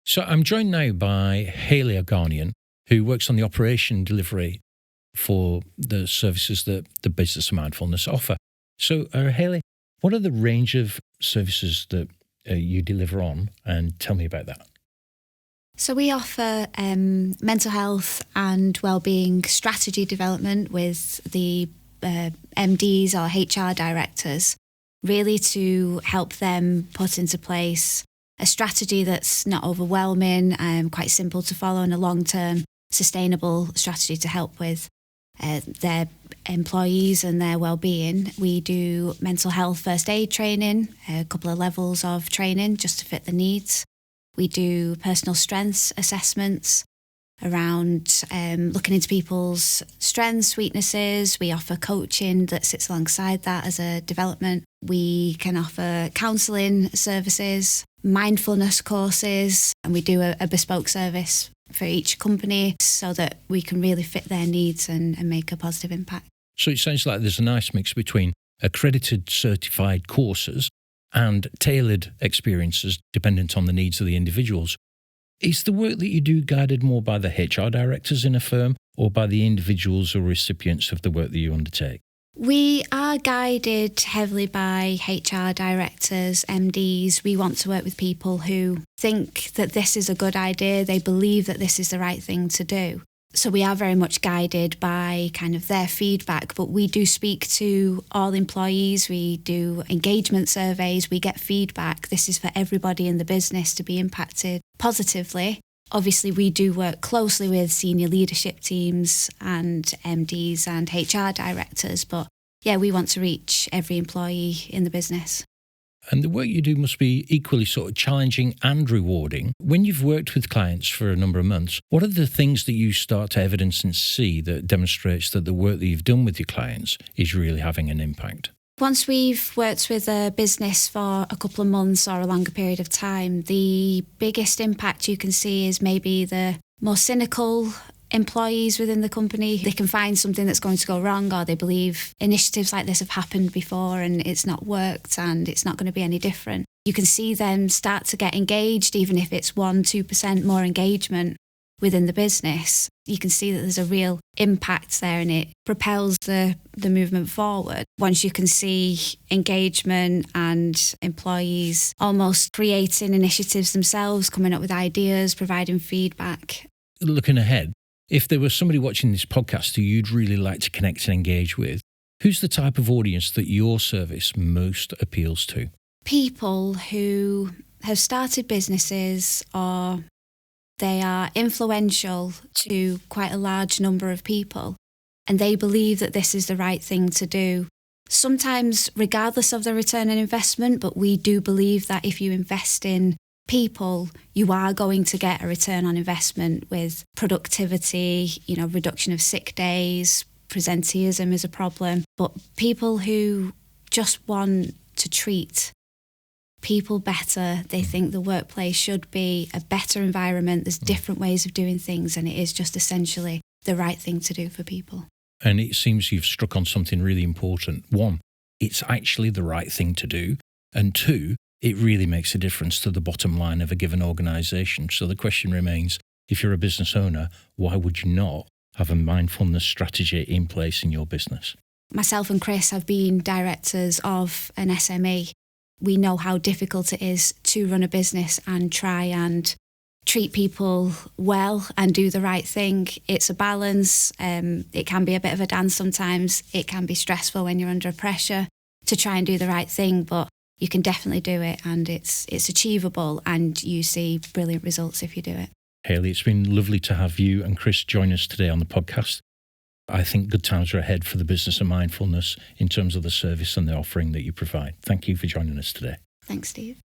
So I'm joined now by Hayley Aghanian, who works on the operation delivery for the services that the Business of Mindfulness offer. So Hayley, what are the range of services that you deliver on, and tell me about that? So we offer mental health and wellbeing strategy development with the MDs or HR directors, really to help them put into place a strategy that's not overwhelming, quite simple to follow, and a long-term sustainable strategy to help with their employees and their well-being. We do mental health first aid training, a couple of levels of training just to fit the needs. We do personal strengths assessments around looking into people's strengths, weaknesses. We offer coaching that sits alongside that as a development. We can offer counselling services, mindfulness courses, and we do a bespoke service for each company so that we can really fit their needs and make a positive impact. So it sounds like there's a nice mix between accredited certified courses and tailored experiences dependent on the needs of the individuals. Is the work that you do guided more by the HR directors in a firm or by the individuals or recipients of the work that you undertake? We are guided heavily by HR directors, MDs. We want to work with people who think that this is a good idea. They believe that this is the right thing to do. So we are very much guided by kind of their feedback, but we do speak to all employees. We do engagement surveys. We get feedback. This is for everybody in the business to be impacted positively. Obviously, we do work closely with senior leadership teams and MDs and HR directors, but yeah, we want to reach every employee in the business. And the work you do must be equally sort of challenging and rewarding. When you've worked with clients for a number of months, what are the things that you start to evidence and see that demonstrates that the work that you've done with your clients is really having an impact? Once we've worked with a business for a couple of months or a longer period of time, the biggest impact you can see is maybe the more cynical employees within the company. They can find something that's going to go wrong, or they believe initiatives like this have happened before and it's not worked and it's not going to be any different. You can see them start to get engaged, even if it's 1-2% more engagement within the business. You can see that there's a real impact there and it propels the movement forward. Once you can see engagement and employees almost creating initiatives themselves, coming up with ideas, providing feedback. Looking ahead, if there was somebody watching this podcast who you'd really like to connect and engage with, who's the type of audience that your service most appeals to? People who have started businesses, or they are influential to quite a large number of people and they believe that this is the right thing to do. Sometimes regardless of the return on investment, but we do believe that if you invest in people, you are going to get a return on investment with productivity, reduction of sick days. Presenteeism is a problem, but people who just want to treat people better, they think the workplace should be a better environment. There's different ways of doing things, and it is just essentially the right thing to do for people. And it seems you've struck on something really important. One, it's actually the right thing to do. And two, it really makes a difference to the bottom line of a given organisation. So the question remains, if you're a business owner, why would you not have a mindfulness strategy in place in your business? Myself and Chris have been directors of an SME. We know how difficult it is to run a business and try and treat people well and do the right thing. It's a balance. It can be a bit of a dance sometimes. It can be stressful when you're under pressure to try and do the right thing, but you can definitely do it, and it's achievable, and you see brilliant results if you do it. Hayley, it's been lovely to have you and Chris join us today on the podcast. I think good times are ahead for the Business of Mindfulness in terms of the service and the offering that you provide. Thank you for joining us today. Thanks, Steve.